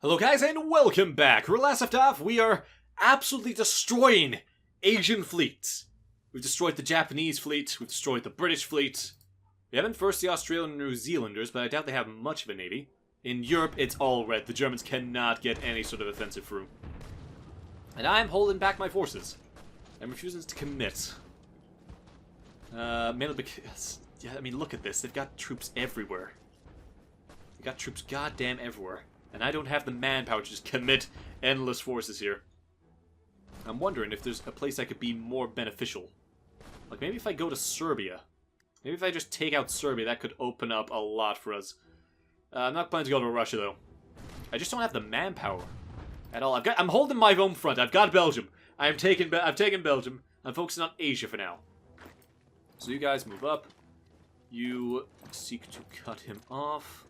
Hello guys and welcome back. Where last left off, we are absolutely destroying Asian fleets. We've destroyed the Japanese fleet, we've destroyed the British fleet. We haven't first the Australian and New Zealanders, but I doubt they have much of a navy. In Europe, it's all red. The Germans cannot get any sort of offensive through. And I'm holding back my forces. I'm refusing to commit. Mainly because, yeah, I mean, look at this. They've got troops everywhere. They've got troops goddamn everywhere. And I don't have the manpower to just commit endless forces here. I'm wondering if there's a place I could be more beneficial. Like, maybe if I go to Serbia. Maybe if I just take out Serbia, that could open up a lot for us. I'm not planning to go to Russia, though. I just don't have the manpower at all. I'm holding my home front. I've got Belgium. I've taken Belgium. I'm focusing on Asia for now. So you guys move up. You seek to cut him off.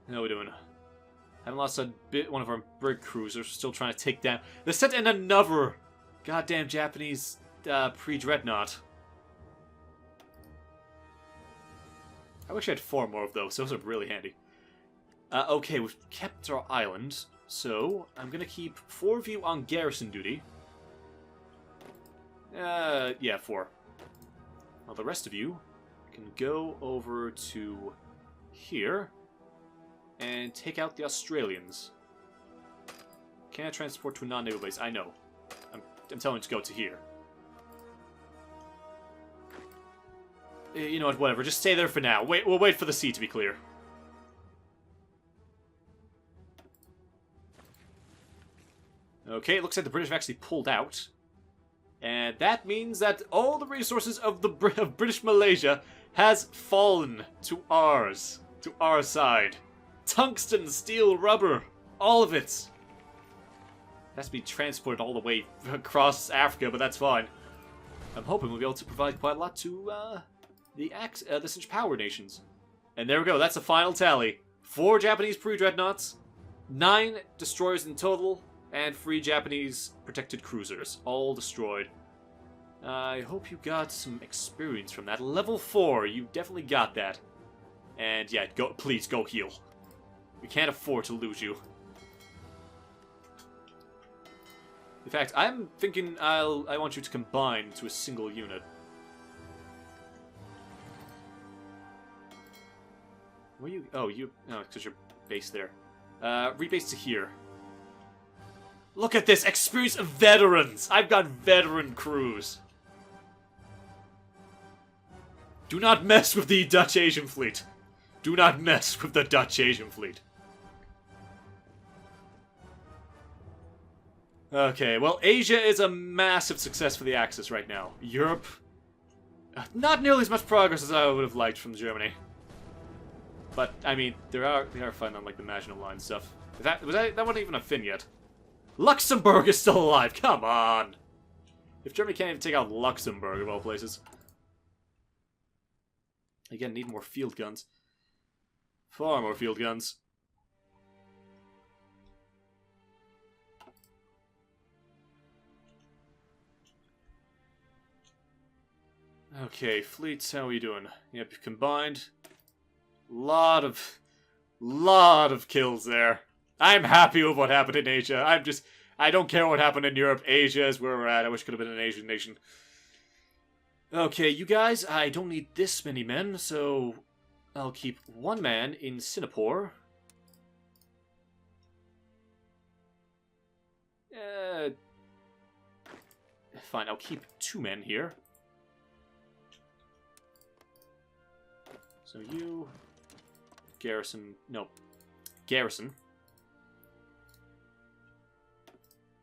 How are we doing? Haven't lost one of our brig cruisers. We're still trying to take down. They sent in another goddamn Japanese pre-dreadnought. I wish I had 4 more of those. Those are really handy. Okay, we've kept our island, so I'm gonna keep 4 of you on garrison duty. Yeah, 4. Well, the rest of you can go over to here and take out the Australians. Can I transport to a non-naval base? I know. I'm telling you to go to here. You know what, whatever. Just stay there for now. We'll wait for the sea to be clear. Okay, it looks like the British have actually pulled out. And that means that all the resources of British Malaysia has fallen to ours. To our side. Tungsten, steel, rubber, all of it. Has to be transported all the way across Africa, but that's fine. I'm hoping we'll be able to provide quite a lot to the such power nations. And there we go. That's the final tally: 4 Japanese pre-dreadnoughts, 9 destroyers in total, and 3 Japanese protected cruisers, all destroyed. I hope you got some experience from that. Level 4, you definitely got that. And yeah, please go heal. We can't afford to lose you. In fact, I'm thinking I want you to combine to a single unit. Where you? Oh, because you're based there. Rebase to here. Look at this! Experienced veterans! I've got veteran crews. Do not mess with the Dutch Asian fleet. Do not mess with the Dutch Asian fleet. Okay, well, Asia is a massive success for the Axis right now. Europe, not nearly as much progress as I would have liked from Germany. But I mean, they are fine on like the Maginot Line stuff. That wasn't even a fin yet. Luxembourg is still alive. Come on. If Germany can't even take out Luxembourg of all places. Again, need more field guns. Far more field guns. Okay, fleets, how are you doing? Yep, combined. Lot of kills there. I'm happy with what happened in Asia. I don't care what happened in Europe. Asia is where we're at. I wish it could have been an Asian nation. Okay, you guys, I don't need this many men, so I'll keep 1 man in Singapore. Fine, I'll keep 2 men here. So you... Garrison... No. Garrison.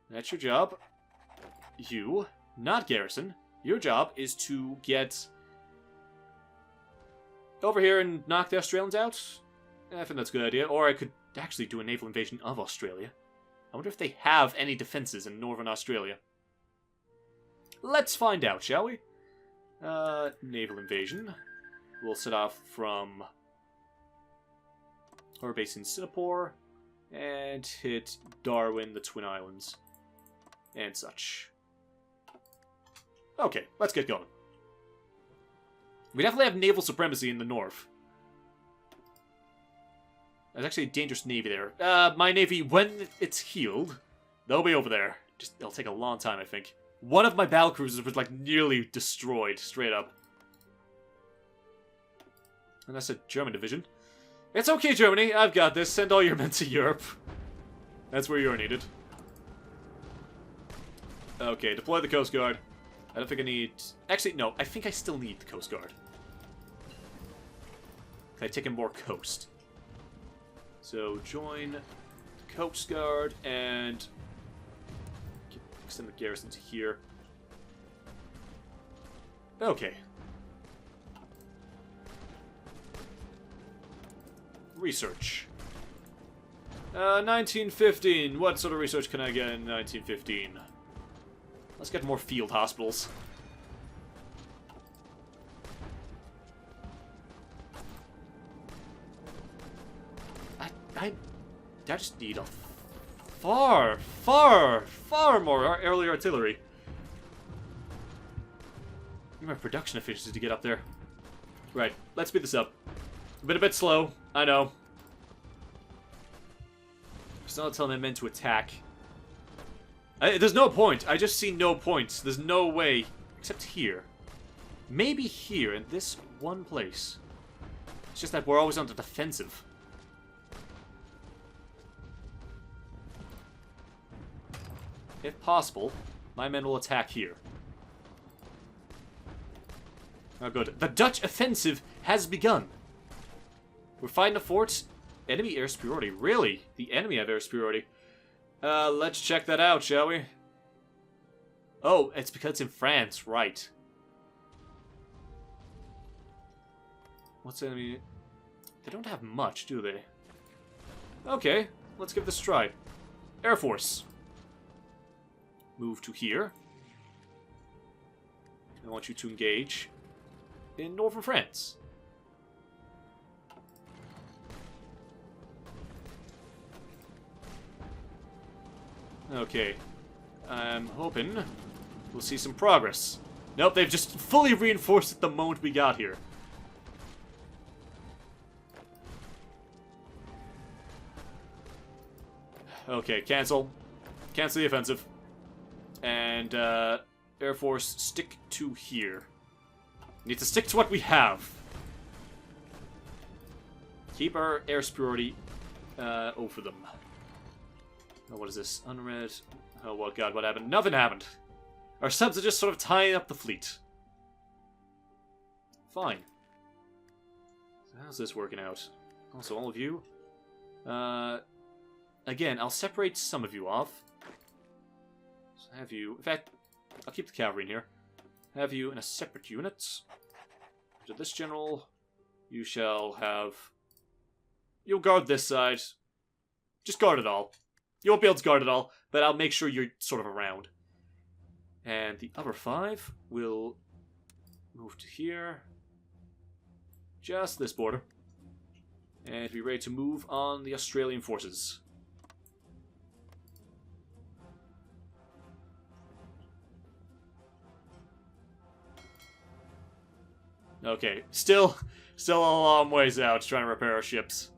That's your job. You, not Garrison. Your job is to get over here and knock the Australians out. I think that's a good idea. Or I could actually do a naval invasion of Australia. I wonder if they have any defenses in northern Australia. Let's find out, shall we? Naval invasion. We'll set off from our base in Singapore and hit Darwin, the Twin Islands, and such. Okay, let's get going. We definitely have naval supremacy in the north. There's actually a dangerous navy there. My navy, when it's healed, they'll be over there. It'll take a long time, I think. One of my battle cruisers was, like, nearly destroyed, straight up. And that's a German division. It's okay, Germany. I've got this. Send all your men to Europe. That's where you're needed. Okay, deploy the Coast Guard. I don't think I need... Actually, no. I think I still need the Coast Guard. I've taken more coast. So, join the Coast Guard and... extend the garrison to here. Okay. Research. 1915. What sort of research can I get in 1915? Let's get more field hospitals. I just need a far more early artillery. Need my production efficiency to get up there. Right, let's speed this up. Been a bit slow, I know. Still not telling my men to attack. There's no point. I just see no point. There's no way. Except here. Maybe here, in this one place. It's just that we're always on the defensive. If possible, my men will attack here. Oh, good. The Dutch offensive has begun. We're fighting a fort. Enemy air superiority. Really? The enemy have air superiority. Let's check that out, shall we? Oh, it's because it's in France, right. What's enemy? They don't have much, do they? Okay, let's give this a try. Air Force. Move to here. I want you to engage in northern France. Okay. I'm hoping we'll see some progress. Nope, they've just fully reinforced it the moment we got here. Okay, cancel. Cancel the offensive. And, Air Force, stick to here. Need to stick to what we have. Keep our air superiority, over them. Oh, what is this? Unread. Oh, well, God, what happened? Nothing happened. Our subs are just sort of tying up the fleet. Fine. So how's this working out? Also, all of you. Again, I'll separate some of you off. So have you... In fact, I'll keep the cavalry in here. Have you in a separate unit. To this general, you shall have... You'll guard this side. Just guard it all. You won't be able to guard it all, but I'll make sure you're sort of around. And the other 5 will move to here. Just this border. And be ready to move on the Australian forces. Okay, still a long ways out trying to repair our ships.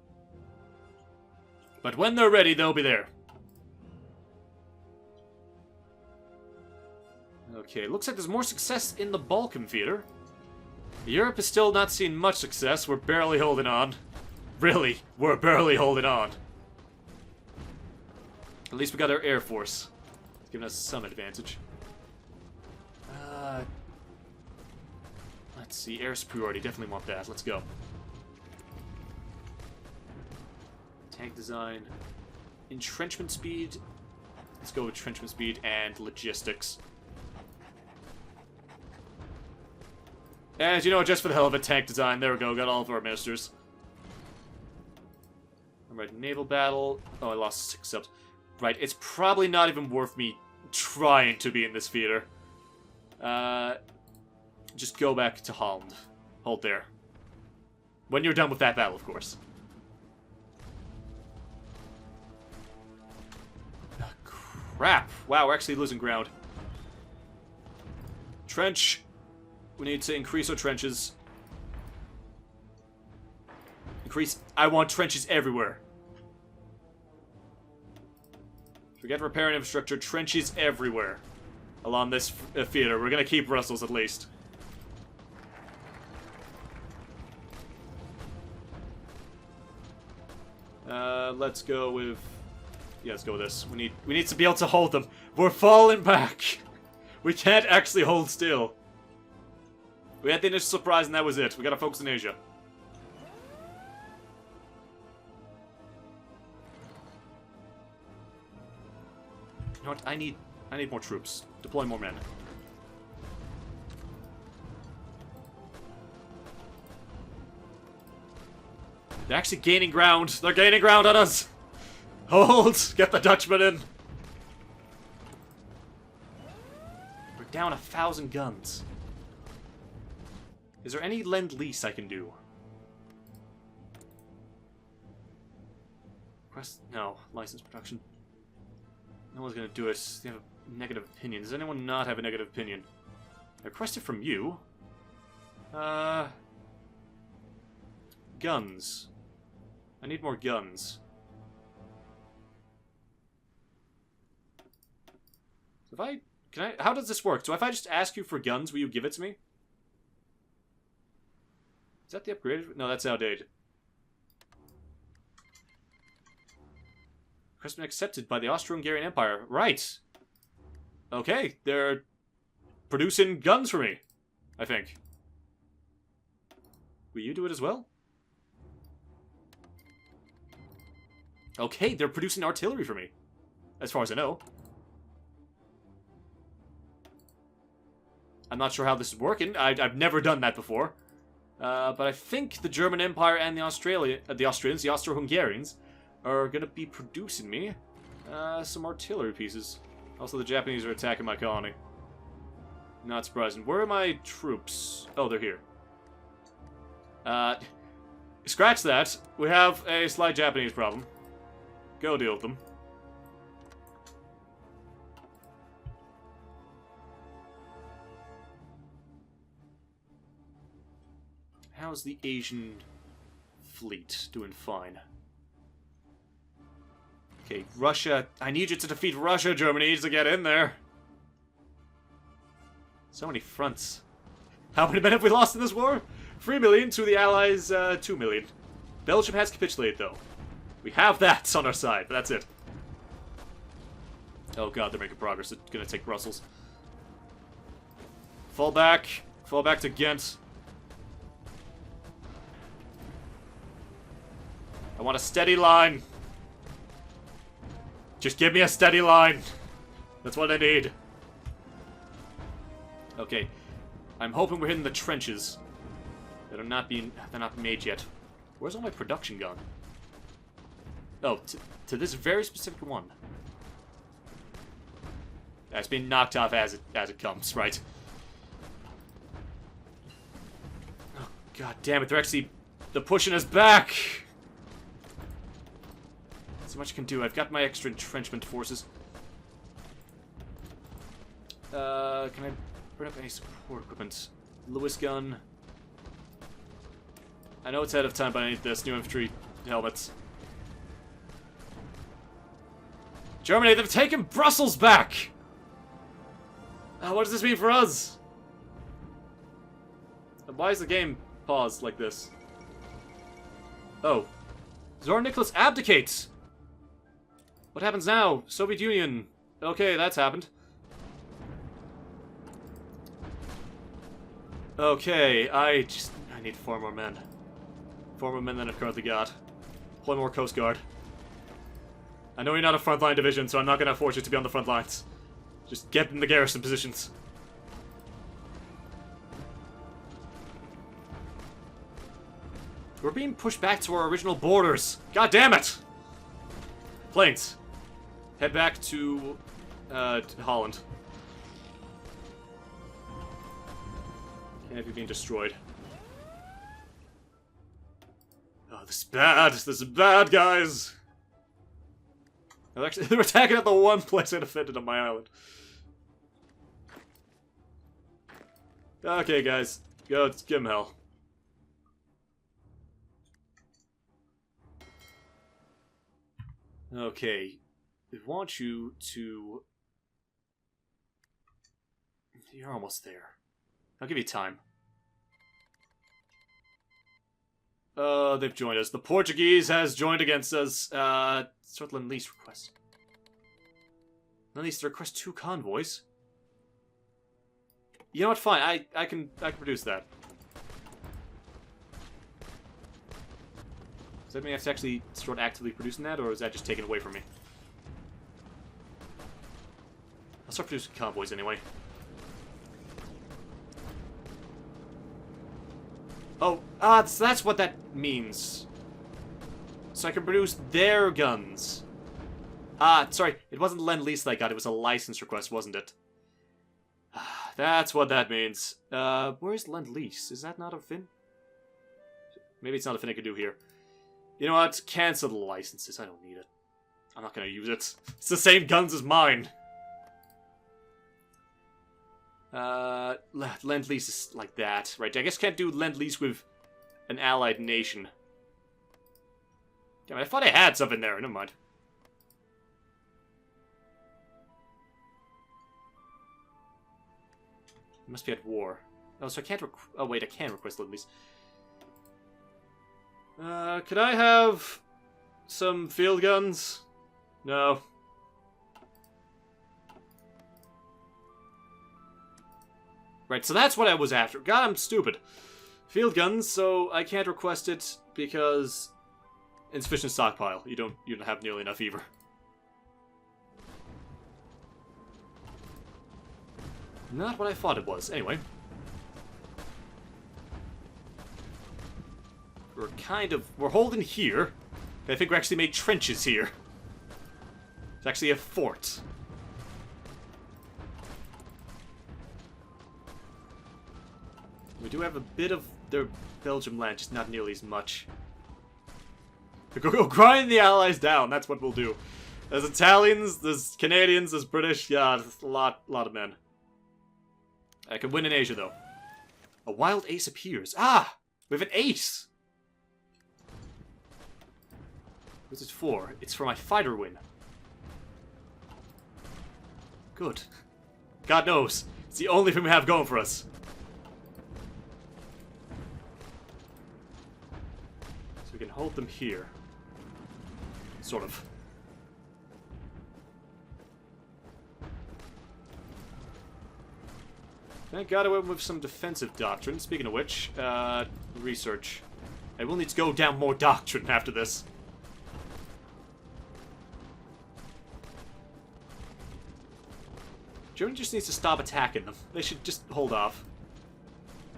But when they're ready, they'll be there. Okay, looks like there's more success in the Balkan theater. Europe is still not seeing much success. We're barely holding on. Really, we're barely holding on. At least we got our Air Force. It's giving us some advantage. Let's see, air superiority. Definitely want that. Let's go. Tank design. Entrenchment speed. Let's go with entrenchment speed and logistics. And, you know, just for the hell of it, tank design. There we go. Got all of our ministers. Alright, naval battle. Oh, I lost 6 subs. Right, it's probably not even worth me trying to be in this theater. Just go back to Holland. Hold there. When you're done with that battle, of course. Oh, crap. Wow, we're actually losing ground. Trench. We need to increase our trenches. Increase. I want trenches everywhere. Forget repair and infrastructure. Trenches everywhere. Along this theater. We're gonna keep Brussels at least. Let's go with... Yeah, let's go with this. We need to be able to hold them. We're falling back. We can't actually hold still. We had the initial surprise and that was it. We gotta focus on Asia. You know what? I need more troops. Deploy more men. They're actually gaining ground. They're gaining ground on us. Hold! Get the Dutchman in. We're down 1,000 guns. Is there any lend-lease I can do? Request... No. License production. No one's gonna do it. They have a negative opinion. Does anyone not have a negative opinion? I requested from you. Guns. I need more guns. So if how does this work? So if I just ask you for guns, will you give it to me? Is that the upgraded? No, that's outdated. Request been accepted by the Austro-Hungarian Empire. Right. Okay, they're producing guns for me, I think. Will you do it as well? Okay, they're producing artillery for me. As far as I know. I'm not sure how this is working. I've never done that before. But I think the German Empire and the Austrians, the Austro-Hungarians, are going to be producing me some artillery pieces. Also, the Japanese are attacking my colony. Not surprising. Where are my troops? Oh, they're here. Scratch that. We have a slight Japanese problem. Go deal with them. How's the Asian fleet doing? Fine. Okay, Russia. I need you to defeat Russia, Germany needs to get in there. So many fronts. How many men have we lost in this war? 3 million to the Allies, 2 million. Belgium has capitulated, though. We have that on our side, but that's it. Oh god, they're making progress. They're gonna take Brussels. Fall back. Fall back to Ghent. I want a steady line. Just give me a steady line. That's what I need. Okay. I'm hoping we're hitting the trenches. They're not made yet. Where's all my production gone? Oh, to this very specific one. That's been knocked off as it comes, right? Oh god damn it! They're pushing us back. So much I can do. I've got my extra entrenchment forces. Can I bring up any support equipment? Lewis gun. I know it's ahead of time, but I need this. New infantry helmets. Germany, they've taken Brussels back! What does this mean for us? Why is the game paused like this? Oh. Tsar Nicholas abdicates! What happens now? Soviet Union. Okay, that's happened. Okay, I need 4 more men. 4 more men than I've currently got. Deploy more Coast Guard. I know you're not a frontline division, so I'm not gonna force you to be on the front lines. Just get in the garrison positions. We're being pushed back to our original borders. God damn it! Planes. Head back to Holland. Can't have you being destroyed. Oh, this is bad. This is bad, guys. They're attacking at the one place I defended on my island. Okay, guys. Go, give them hell. Okay. We want you to... You're almost there. I'll give you time. They've joined us. The Portuguese has joined against us. Start Lend-Lease request. Lend-Lease to request 2 convoys. You know what? Fine. I can produce that. Does that mean I have to actually start actively producing that, or is that just taken away from me? I'll start producing convoys anyway. Oh, so that's what that means. So I can produce their guns. Sorry, it wasn't Lend-Lease that I got, it was a license request, wasn't it? That's what that means. Where's Lend-Lease? Is that not a fin? Maybe it's not a fin I could do here. You know what? Cancel the licenses, I don't need it. I'm not gonna use it. It's the same guns as mine. Lend-Lease is like that, right? I guess can't do Lend-Lease with an allied nation. Damn it, I thought I had something there. Never mind. I must be at war. Oh, so I can't oh, wait, I can request Lend-Lease. Could I have some field guns? No. Right, so that's what I was after. God, I'm stupid. Field guns, so I can't request it because insufficient stockpile. You don't have nearly enough either. Not what I thought it was. Anyway. We're holding here. I think we actually made trenches here. It's actually a fort. We do have a bit of their Belgium land, just not nearly as much. Go grind the Allies down, that's what we'll do. There's Italians, there's Canadians, there's British, yeah, there's a lot of men. I can win in Asia, though. A wild ace appears. Ah! We have an ace! What's it for? It's for my fighter win. Good. God knows. It's the only thing we have going for us. So we can hold them here. Sort of. Thank God I went with some defensive doctrine. Speaking of which, research. I will need to go down more doctrine after this. Germany just needs to stop attacking them. They should just hold off.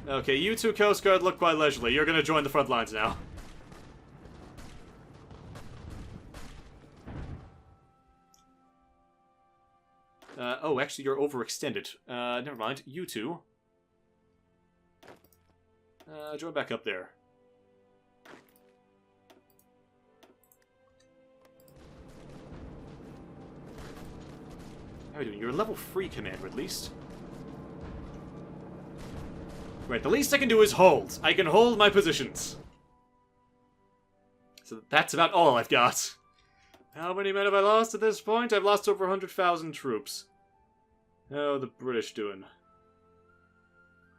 Okay, you two Coast Guard look quite leisurely. You're gonna join the front lines now. Oh, actually, you're overextended. Never mind. You two. Join back up there. How are you doing? You're a level 3 commander, at least. Right, the least I can do is hold. I can hold my positions. So that's about all I've got. How many men have I lost at this point? I've lost over 100,000 troops. How are the British doing?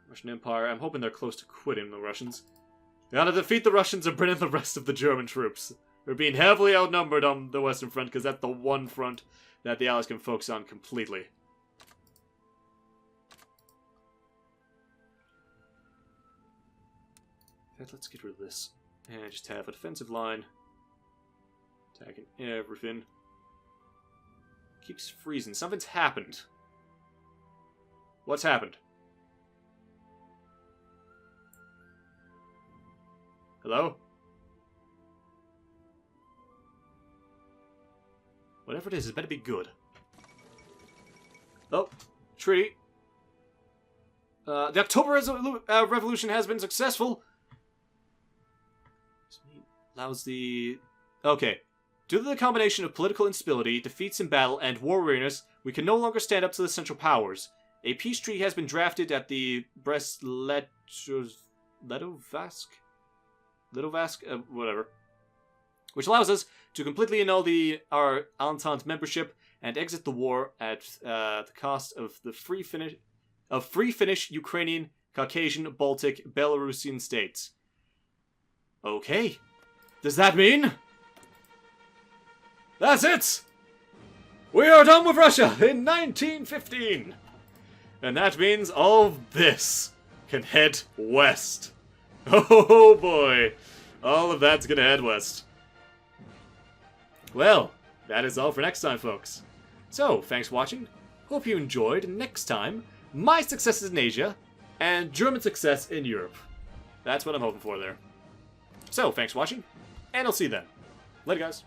Russian Empire. I'm hoping they're close to quitting, the Russians. We gotta defeat the Russians and bring in the rest of the German troops. We're being heavily outnumbered on the Western Front because that's the one front that the Allies can focus on completely. In fact, let's get rid of this. And just have a defensive line. Attacking everything. Keeps freezing. Something's happened. What's happened? Hello? Whatever it is, it better be good. Oh, treaty. The October Revolution has been successful. Allows the... Okay. Due to the combination of political instability, defeats in battle, and war weariness, we can no longer stand up to the Central Powers. A peace treaty has been drafted at the Brest-Litovsk? Whatever. which allows us to completely annul our Entente membership and exit the war at the cost of the free Finnish, Ukrainian, Caucasian, Baltic, Belarusian states. Okay. Does that mean? That's it! We are done with Russia in 1915! And that means all of this can head west. Oh boy! All of that's gonna head west. Well, that is all for next time, folks. So, thanks for watching. Hope you enjoyed. Next time, my successes in Asia and German success in Europe. That's what I'm hoping for there. So, thanks for watching, and I'll see you then. Later, guys.